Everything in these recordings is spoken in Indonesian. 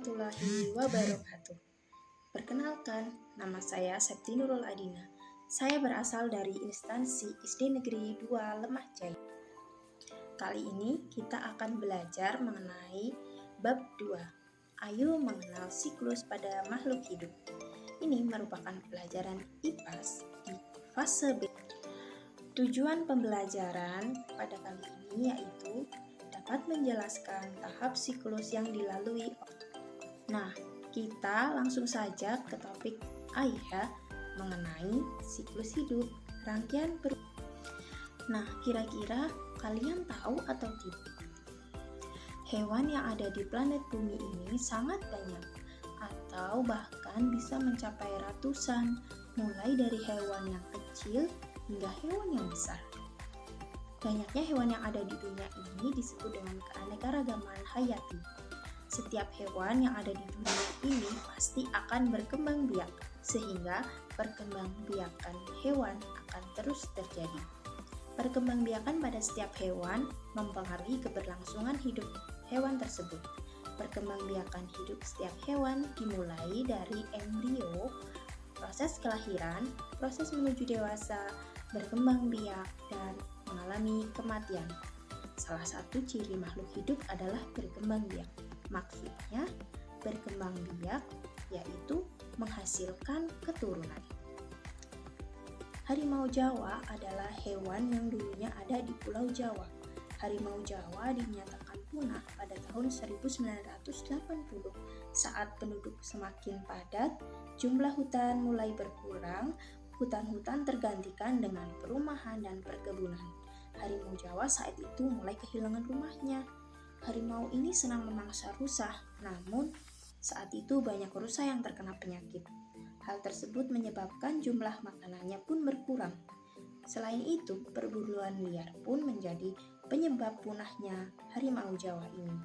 warahmatullahi wabarakatuh. Perkenalkan, nama saya Septi Nurul Adina. Saya berasal dari instansi SD Negeri 2 Lemah Jaya. Kali ini kita akan belajar mengenai bab 2. Ayo mengenal siklus pada makhluk hidup. Ini merupakan pelajaran IPAS di fase B. Tujuan pembelajaran pada kali ini yaitu dapat menjelaskan tahap siklus yang dilalui. Nah, kita langsung saja ke topik A ya, mengenai siklus hidup, rangkaian Nah, kira-kira kalian tahu atau tidak? Hewan yang ada di planet bumi ini sangat banyak, atau bahkan bisa mencapai ratusan, mulai dari hewan yang kecil hingga hewan yang besar. Banyaknya hewan yang ada di dunia ini disebut dengan keanekaragaman hayati. Setiap hewan yang ada di dunia ini pasti akan berkembang biak, sehingga perkembangbiakan hewan akan terus terjadi. Perkembangbiakan pada setiap hewan mempengaruhi keberlangsungan hidup hewan tersebut. Perkembangbiakan hidup setiap hewan dimulai dari embrio, proses kelahiran, proses menuju dewasa, berkembang biak, dan mengalami kematian. Salah satu ciri makhluk hidup adalah berkembang biak. Maksudnya, berkembang biak yaitu menghasilkan keturunan. Harimau Jawa adalah hewan yang dulunya ada di Pulau Jawa. Harimau Jawa dinyatakan punah pada tahun 1980 saat penduduk semakin padat, jumlah hutan mulai berkurang, hutan-hutan tergantikan dengan perumahan dan perkebunan. Harimau Jawa saat itu mulai kehilangan rumahnya. Harimau ini senang memangsa rusa, namun saat itu banyak rusa yang terkena penyakit. Hal tersebut menyebabkan jumlah makanannya pun berkurang. Selain itu, perburuan liar pun menjadi penyebab punahnya harimau Jawa ini.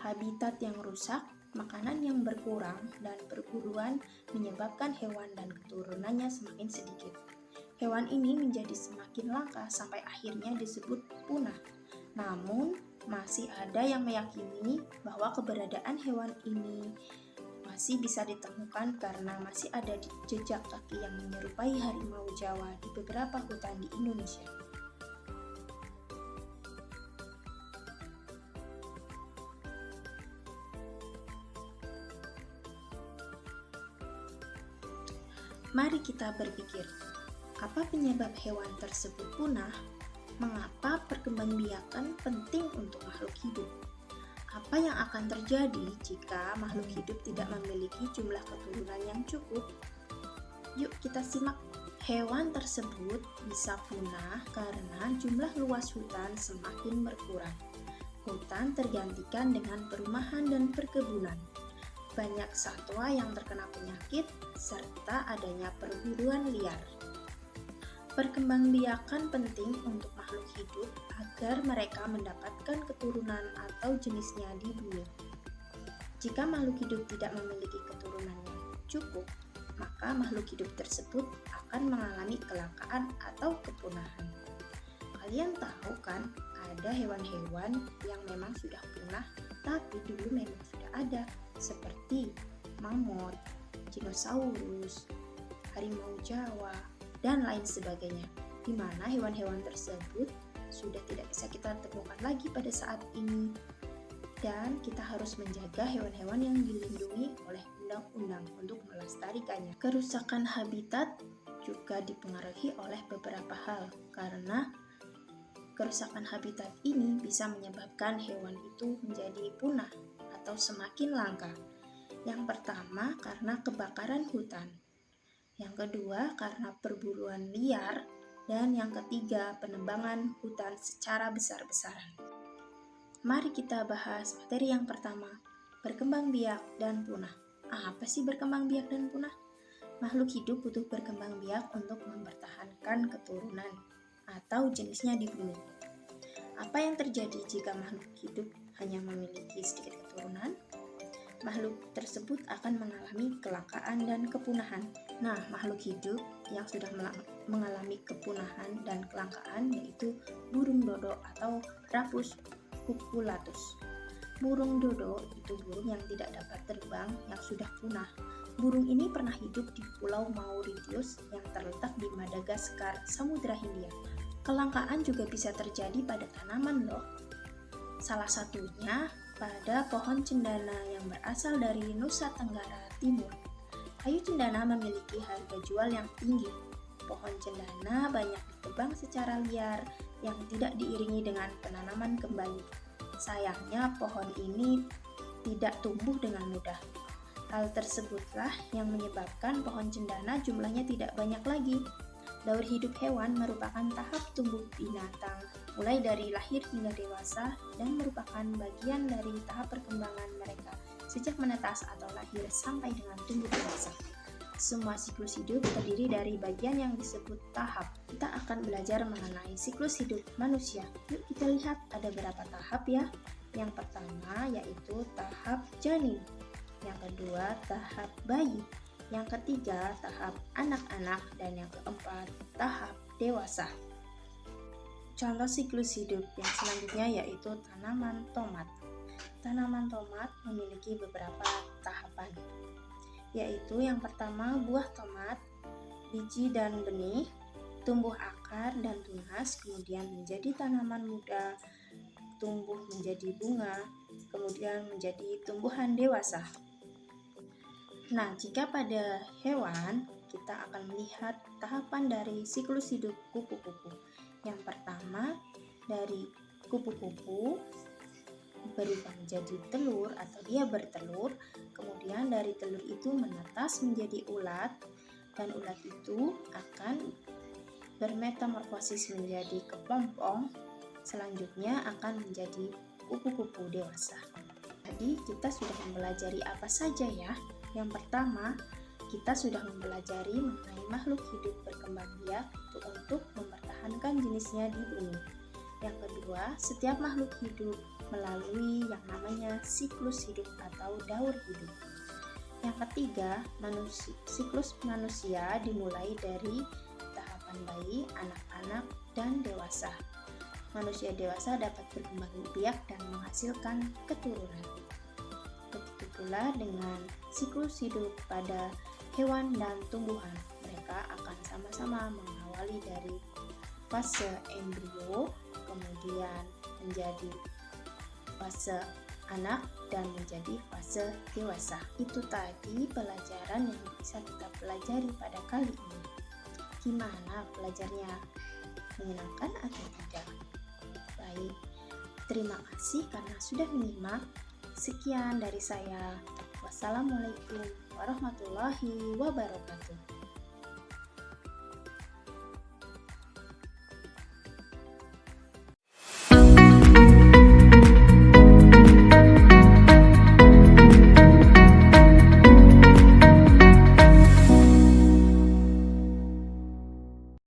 Habitat yang rusak, makanan yang berkurang, dan perburuan menyebabkan hewan dan keturunannya semakin sedikit. Hewan ini menjadi semakin langka sampai akhirnya disebut punah. Namun, masih ada yang meyakini bahwa keberadaan hewan ini masih bisa ditemukan karena masih ada jejak kaki yang menyerupai harimau Jawa di beberapa hutan di Indonesia. Mari kita berpikir, apa penyebab hewan tersebut punah? Mengapa perkembangbiakan penting untuk makhluk hidup? Apa yang akan terjadi jika makhluk hidup tidak memiliki jumlah keturunan yang cukup? Yuk kita simak. Hewan tersebut bisa punah karena jumlah luas hutan semakin berkurang. Hutan tergantikan dengan perumahan dan perkebunan. Banyak satwa yang terkena penyakit, serta adanya perburuan liar. Perkembangbiakan penting untuk makhluk hidup agar mereka mendapatkan keturunan atau jenisnya di bumi. Jika makhluk hidup tidak memiliki keturunan yang cukup, maka makhluk hidup tersebut akan mengalami kelangkaan atau kepunahan. Kalian tahu kan, ada hewan-hewan yang memang sudah punah, tapi dulu memang sudah ada, seperti mamut, dinosaurus, harimau Jawa, dan lain sebagainya, di mana hewan-hewan tersebut sudah tidak bisa kita temukan lagi pada saat ini. Dan kita harus menjaga hewan-hewan yang dilindungi oleh undang-undang untuk melestarikannya. Kerusakan habitat juga dipengaruhi oleh beberapa hal, karena kerusakan habitat ini bisa menyebabkan hewan itu menjadi punah atau semakin langka. Yang pertama, karena kebakaran hutan. Yang kedua, karena perburuan liar, dan yang ketiga, penebangan hutan secara besar-besaran. Mari kita bahas materi yang pertama, berkembang biak dan punah. Apa sih berkembang biak dan punah? Makhluk hidup butuh berkembang biak untuk mempertahankan keturunan atau jenisnya di bumi. Apa yang terjadi jika makhluk hidup hanya memiliki sedikit keturunan? Makhluk tersebut akan mengalami kelangkaan dan kepunahan. Nah, makhluk hidup yang sudah mengalami kepunahan dan kelangkaan yaitu burung dodo atau Rafus cucullatus. Burung dodo itu burung yang tidak dapat terbang yang sudah punah. Burung ini pernah hidup di Pulau Mauritius yang terletak di Madagaskar, Samudra Hindia. Kelangkaan juga bisa terjadi pada tanaman loh. Salah satunya pada pohon cendana yang berasal dari Nusa Tenggara Timur. Kayu cendana memiliki harga jual yang tinggi. Pohon cendana banyak ditebang secara liar yang tidak diiringi dengan penanaman kembali. Sayangnya pohon ini tidak tumbuh dengan mudah. Hal tersebutlah yang menyebabkan pohon cendana jumlahnya tidak banyak lagi. Daur hidup hewan merupakan tahap tumbuh binatang, mulai dari lahir hingga dewasa, dan merupakan bagian dari tahap perkembangan mereka sejak menetas atau lahir sampai dengan tumbuh dewasa. Semua siklus hidup terdiri dari bagian yang disebut tahap. Kita akan belajar mengenai siklus hidup manusia. Yuk kita lihat ada berapa tahap ya. Yang pertama yaitu tahap janin. Yang kedua tahap bayi. Yang ketiga, tahap anak-anak, dan yang keempat, tahap dewasa. Contoh siklus hidup yang selanjutnya yaitu tanaman tomat. Tanaman tomat memiliki beberapa tahapan, yaitu yang pertama buah tomat, biji dan benih, tumbuh akar dan tunas, kemudian menjadi tanaman muda, tumbuh menjadi bunga, kemudian menjadi tumbuhan dewasa. Nah, jika pada hewan, kita akan melihat tahapan dari siklus hidup kupu-kupu. Yang pertama, dari kupu-kupu berubah menjadi telur atau dia bertelur, kemudian dari telur itu menetas menjadi ulat, dan ulat itu akan bermetamorfosis menjadi kepompong, selanjutnya akan menjadi kupu-kupu dewasa. Jadi, kita sudah mempelajari apa saja ya? Yang pertama, kita sudah mempelajari mengenai makhluk hidup berkembang biak untuk mempertahankan jenisnya di bumi. Yang kedua, setiap makhluk hidup melalui yang namanya siklus hidup atau daur hidup. Yang ketiga, siklus manusia dimulai dari tahapan bayi, anak-anak, dan dewasa. Manusia dewasa dapat berkembang biak dan menghasilkan keturunan. Begitu pula dengan siklus hidup pada hewan dan tumbuhan. Mereka akan sama-sama mengawali dari fase embrio, kemudian menjadi fase anak, dan menjadi fase dewasa. Itu tadi pelajaran yang bisa kita pelajari pada kali ini. Gimana pelajarnya? Menyenangkan atau tidak? Baik, terima kasih karena sudah menyimak. Sekian dari saya. Wassalamualaikum warahmatullahi wabarakatuh.